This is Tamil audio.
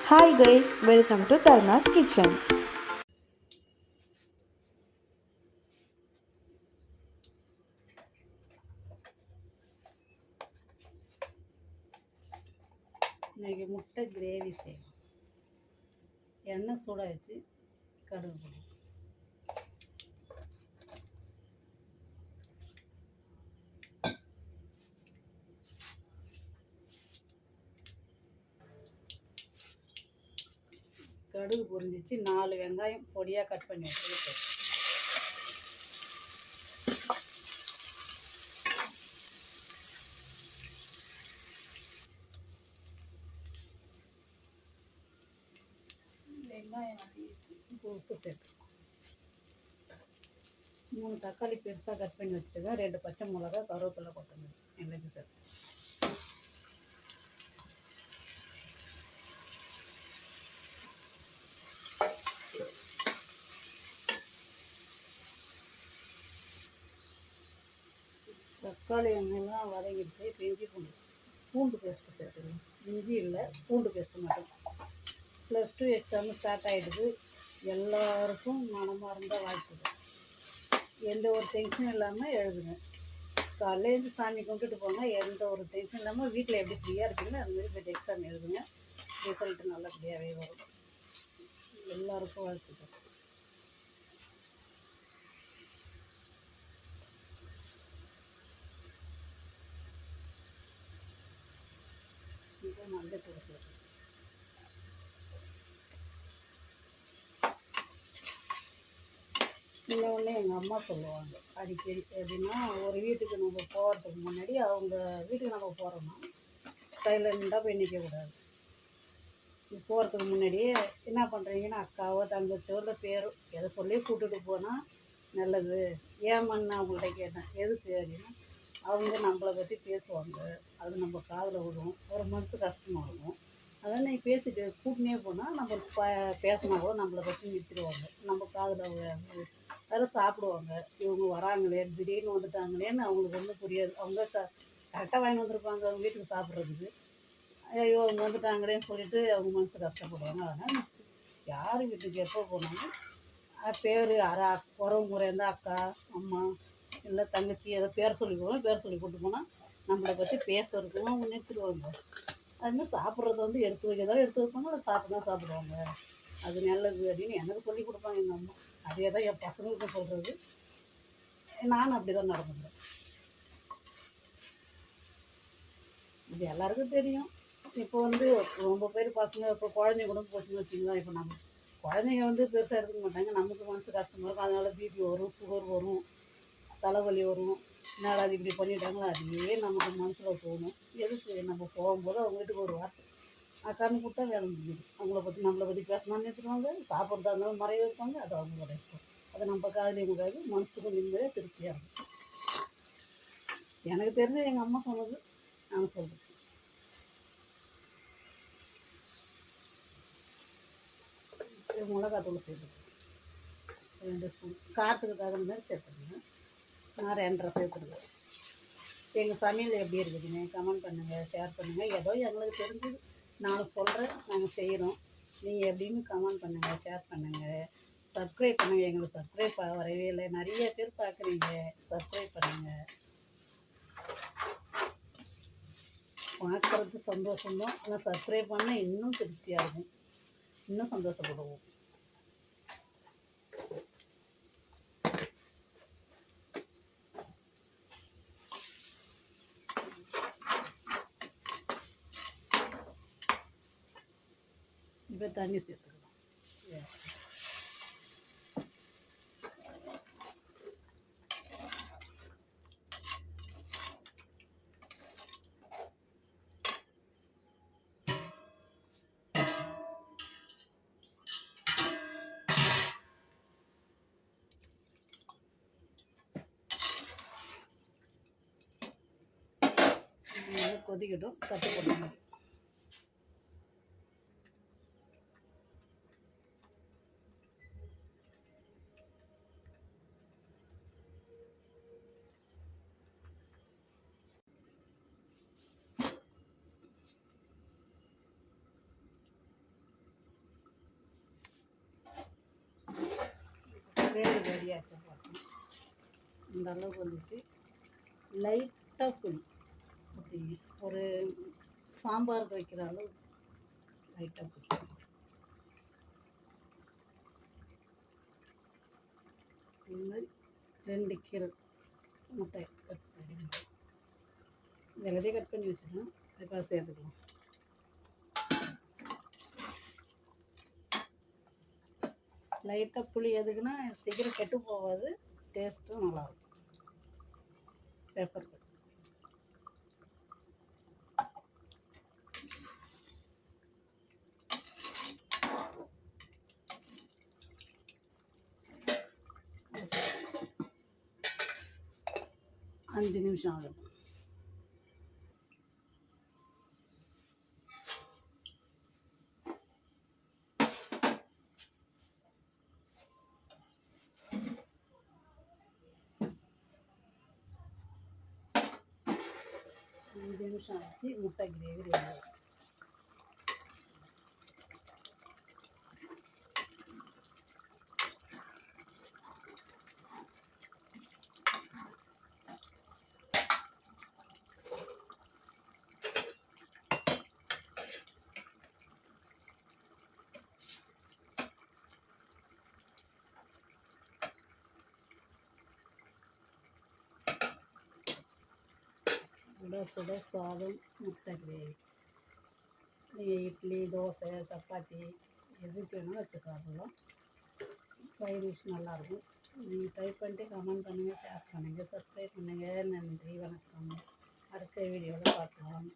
Hi guys, welcome to Tarna's Kitchen. இன்றைக்கி முட்டை கிரேவி செய்யலாம். எண்ணெய் சூட வச்சு கடுகு போடணும். கடுகு பொரிஞ்சிச்சு 4 வெங்காயம் பொடியாக கட் பண்ணி வச்சுருக்கேன். வெங்காயம் வதங்கிச்சு. உப்பு சேர்த்து 3 தக்காளி பெருசாக கட் பண்ணி வச்சுருக்கேன். 2 பச்சை மிளகா, கருவேப்பிலை, கொத்தமல்லி எல்லாத்தையும் சேர்த்து தக்காளி எண்ணெய்லாம் வதங்கிட்டு பூண்டு பேஸ்ட்டு சேர்த்துக்கணும். இஞ்சி இல்லை, பூண்டு பேஸ்ட்டு மட்டும். +2 எக்ஸாம் ஸ்டார்ட் ஆகிடுது. எல்லாருக்கும் மனமாக இருந்தால் வாழ்த்துது. எந்த ஒரு டென்ஷனும் இல்லாமல் எழுதுங்க. காலையில் சாமி கும்பிட்டுட்டு போங்க. எந்த ஒரு டென்ஷன் இல்லாமல் வீட்டில் எப்படி ஃப்ரீயாக இருக்கீங்களோ அதுமாரி போய்ட்டு எக்ஸாம் எழுதுங்க. ரிசல்ட்டு நல்லபடியாகவே வரும். எல்லாருக்கும் வாழ்த்துக்கள். மஞ்சள் தூள் இன்னொன்று எங்கள் அம்மா சொல்லுவாங்க அடிக்கடி. எப்படின்னா, ஒரு வீட்டுக்கு நம்ம போகிறதுக்கு முன்னாடி அவங்க வீட்டுக்கு நம்ம போகிறோம்னா சைலண்டாக போய் நிற்கக்கூடாது. போகிறதுக்கு முன்னாடியே என்ன பண்ணுறீங்கன்னா, அக்காவோ தங்கச்சியோ இல்லை பேரோ எதை சொல்லி கூப்பிட்டுட்டு போனால் நல்லது. ஏமான்னு நான் அவங்கள்ட்ட கேட்டேன். எதுக்கு அப்படின்னா, அவங்க நம்மளை பற்றி பேசுவாங்க. அது நம்ம காதில் விடும். ஒரு மனசு கஷ்டமாக இருக்கும். அதான் நீ பேசிட்டு கூட்டினே போனால் நம்ம பேசினா கூட நம்மளை பற்றி நிறுத்திடுவாங்க. நம்ம காதில் வேறு சாப்பிடுவாங்க. இவங்க வராங்களே, திடீர்னு வந்துட்டாங்களேன்னு அவங்களுக்கு ஒன்றும் புரியாது. அவங்க கரெக்டாக வாங்கி வந்திருப்பாங்க அவங்க வீட்டுக்கு சாப்பிட்றதுக்கு. ஐயோ அவங்க வந்துட்டாங்களேன்னு சொல்லிட்டு அவங்க மனசு கஷ்டப்படுவாங்க. அதனால் யார் வீட்டுக்கு எப்போ போனாலும் பேர் யாரா உறவு முறை இருந்தால் அக்கா, அம்மா இல்லை தங்கச்சி ஏதோ பேர் சொல்லி போவோம். பேர் சொல்லி கூப்பிட்டு போனால் நம்மளை பற்றி பேசுறதுக்கும் அவங்க நிறுத்திடுவாங்க. அதுமாதிரி சாப்பிட்றது எடுத்து வைக்கிறதா எடுத்து வைப்பாங்க. அதை சாப்பிட்டு தான் சாப்பிடுவாங்க. அது நல்லது அப்படின்னு எனக்கு சொல்லி கொடுப்பாங்க எங்கள் அம்மா. அதே தான் என் பசங்களுக்கும் சொல்கிறது. நானும் அப்படி தான் நடந்துக்கிறேன். இது எல்லாருக்கும் தெரியும். இப்போ ரொம்ப பேர் பசங்க இப்போ குழந்தைங்க கூட போச்சுன்னு வச்சிங்களா. இப்போ நம்ம குழந்தைங்க பெருசாக எடுத்துக்க மாட்டாங்க. நமக்கு மனசு கஷ்டமாக இருக்கும். அதனால் பிபி வரும், சுகர் வரும், தலைவலி வரும். என்னடா அது இப்படி பண்ணிட்டாங்களோ அதுவே நமக்கு மனசில் தோணும். எதுக்கு நம்ம போகும்போது அவங்க வீட்டுக்கு ஒரு வார்த்தை அக்கான்னு கூப்பிட்டா வேலை முடிஞ்சுது. அவங்கள பற்றி நம்மளை பற்றி பேசணும்னு நிறுத்துவாங்க. சாப்பிட்றதா இருந்தாலும் மறைய வைப்பாங்க. அது அவங்களோட இஷ்டம். அதை நம்ம காதலியும் காது மனசுக்கும் நிம்மதியாக திருப்தியாக இருக்கும். எனக்கு தெரிஞ்ச எங்கள் அம்மா சொன்னது நான் சொல்கிறேன். மிளகாத்தூள் சேர்த்துக்கணும். 2 ஸ்பூன் காரத்துக்கு தகுந்த மாதிரி சேர்த்துக்கங்க. நான் 2.5 சேர்த்துருக்கேன். எங்கள் சமையல் எப்படி இருக்குதுன்னு கமெண்ட் பண்ணுங்கள், ஷேர் பண்ணுங்கள். ஏதோ எங்களுக்கு தெரிஞ்சது நான் சொல்கிறேன், நாங்கள் செய்கிறோம். நீங்கள் எப்படின்னு கமெண்ட் பண்ணுங்கள், ஷேர் பண்ணுங்கள், சப்ஸ்கிரைப் பண்ணுங்கள். எங்களுக்கு சப்ஸ்கிரைப் வரவே இல்லை. நிறைய பேர் பார்க்குறீங்க, சப்ஸ்கிரைப் பண்ணுங்கள். பார்க்குறது சந்தோஷம்தான். ஆனால் சப்ஸ்கிரைப் பண்ணால் இன்னும் திருப்தியாக இருக்கும். இன்னும் சந்தோஷப்படுவோம். இப்போ தண்ணி சேர்த்துக்கலாம். கொதிக்கட்டும். கட்டு போடணும். வேறு ரெடியாக பார்த்தோம். இந்த அளவுக்கு வந்துச்சு. லைட்டாக புளி ஊற்றிங்க, ஒரு சாம்பாருக்கு வைக்கிற அளவு லைட்டாக புளி. இந்த மாதிரி 2 கீரை முட்டை கட் பண்ணி எல்லாத்தையும் கட் பண்ணி வச்சுக்கணும். அதுக்காக சேர்த்துக்கலாம். லைட்டாக புளி எதுக்குன்னா சீக்கிரம் கெட்டு போகாது, டேஸ்ட்டும் நல்லாயிருக்கும். பெப்பர் 5 நிமிஷம் ஆகும். நிமிஷம் ஆச்சு. முட்டை கிரேவி ரெடி. சுட சுட சாதம், முட்டை கிரேவி. நீங்கள் இட்லி, தோசை, சப்பாத்தி எதுக்கு வேணாலும் வச்சு சாப்பிடலாம். சைட் டிஷ் நல்லாயிருக்கும். நீங்கள் ட்ரை பண்ணிட்டு கமெண்ட் பண்ணுங்கள், ஷேர் பண்ணுங்கள், சப்ஸ்கிரைப் பண்ணுங்கள். நன்றி, வணக்கம். அடுத்த வீடியோவில் பார்க்கலாம்.